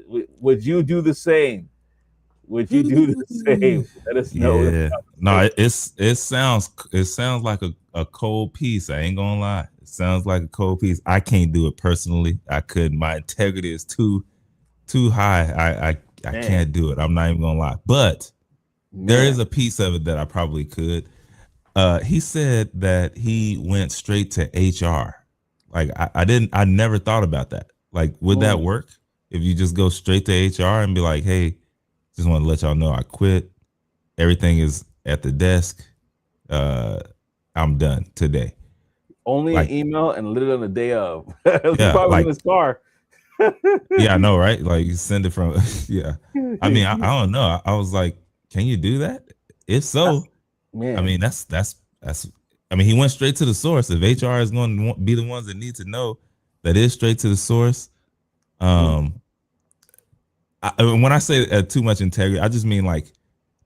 Would you do the same? Would you do the same? Let us know. Yeah. No, it sounds like a cold piece. I ain't gonna lie. It sounds like a cold piece. I can't do it personally. I couldn't. My integrity is too high. I can't do it. I'm not even gonna lie. But there is a piece of it that I probably could. He said that he went straight to HR. Like I never thought about that. Like, would that work if you just go straight to HR and be like, hey, just want to let y'all know I quit. Everything is at the desk. I'm done today. Only like, an email and literally on the day of. Yeah, probably in his car. Yeah, I know, right? Like you send it from yeah. I mean, I don't know. I was like, can you do that? If so, man. I mean, that's I mean, he went straight to the source. If HR is going to be the ones that need to know, that is straight to the source. When I say too much integrity, I just mean like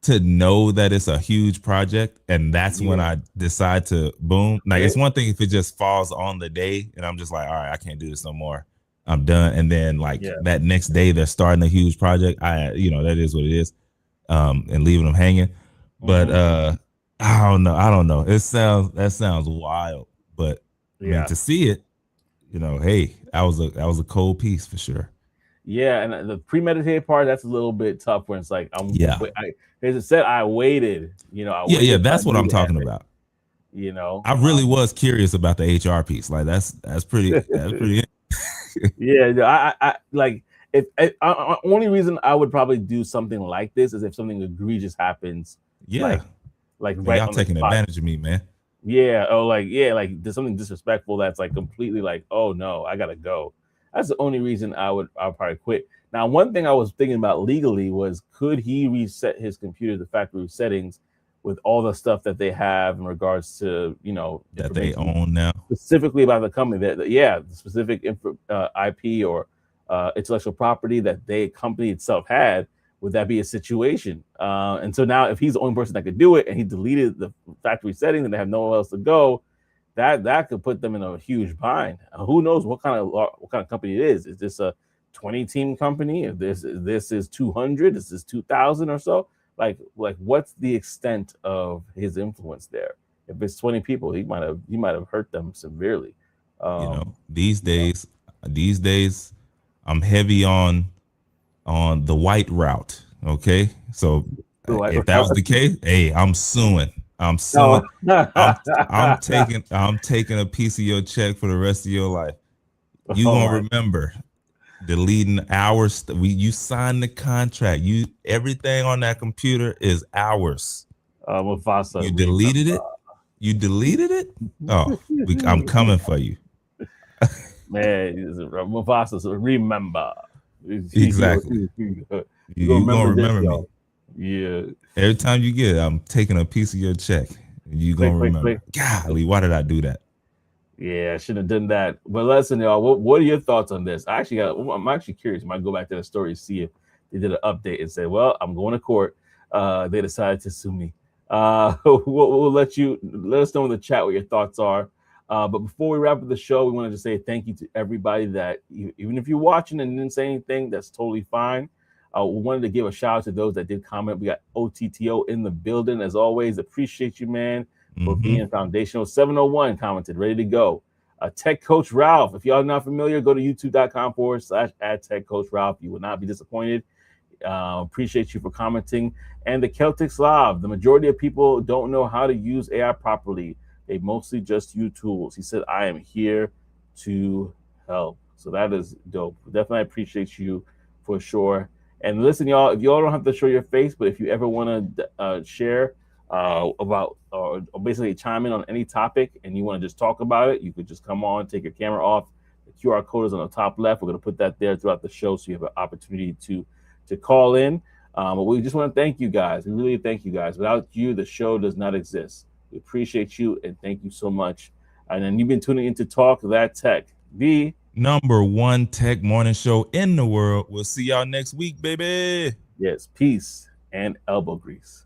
to know that it's a huge project, and that's when I decide to boom. Like it's one thing if it just falls on the day, and I'm just like, all right, I can't do this no more. I'm done. And then like that next day, they're starting a huge project. That is what it is, and leaving them hanging. But I don't know. That sounds wild, but I mean to see it, hey, that was a cold piece for sure. Yeah, and the premeditated part, that's a little bit tough when it's like as it said, I waited. Yeah, that's what I'm talking about. I really was curious about the HR piece. Like that's pretty. Yeah, I like if only reason I would probably do something like this is if something egregious happens. Yeah, like right y'all on taking the spot. advantage of me, man. Yeah, like there's something disrespectful that's like completely like, oh no, I gotta go. That's the only reason I'll probably quit. Now, one thing I was thinking about legally was could he reset his computer to factory settings with all the stuff that they have in regards to that they own now, specifically about the company the specific IP or intellectual property that the company itself had. Would that be a situation? And so now, if he's the only person that could do it, and he deleted the factory settings, and they have nowhere else to go, that could put them in a huge bind. Who knows what kind of company it is? Is this a 20-team company? If this is 200, this is 2,000 or so. Like what's the extent of his influence there? If it's 20 people, he might have hurt them severely. You know, Um, these days, I'm heavy on the white route. Okay, so like, if that was the case, hey, I'm suing. I'm no. suing. I'm taking a piece of your check for the rest of your life. You Oh gonna my, remember deleting ours. You signed the contract. You everything on that computer is ours. Mufasa, You remember. deleted it. You deleted it. Oh, I'm coming for you. Man, Mufasa, so remember. Exactly. You gonna You gonna remember this, remember me. yo. Yeah. Every time you get it, I'm taking a piece of your check. You Click, gonna click, click. remember. Golly, why did I do that? Yeah, I shouldn't have done that. But listen, y'all, what are your thoughts on this? I'm actually curious. I might go back to the story and see if they did an update and say, well, I'm going to court. They decided to sue me. We'll let us know in the chat what your thoughts are. But before we wrap up the show, we wanted to say thank you to everybody that, even if you're watching and didn't say anything, that's totally fine. We wanted to give a shout out to those that did comment. We got OTTO in the building. As always, appreciate you, man, for Mm-hmm. being foundational. 701 commented, ready to go. Tech Coach Ralph. If y'all are not familiar, go to youtube.com/add Tech Coach Ralph. You will not be disappointed. Appreciate you for commenting. And the Celtic Slav. The majority of people don't know how to use AI properly. They mostly just use tools. He said, I am here to help. So that is dope. Definitely appreciate you for sure. And listen, y'all, if y'all don't have to show your face, but if you ever want to share about or basically chime in on any topic and you want to just talk about it, you could just come on, take your camera off. The QR code is on the top left. We're going to put that there throughout the show so you have an opportunity to call in. But we just want to thank you guys. We really thank you guys. Without you, the show does not exist. We appreciate you and thank you so much. And then you've been tuning in to Talk That Tech. The #1 tech morning show in the world. We'll see y'all next week, baby. yes, peace and elbow grease.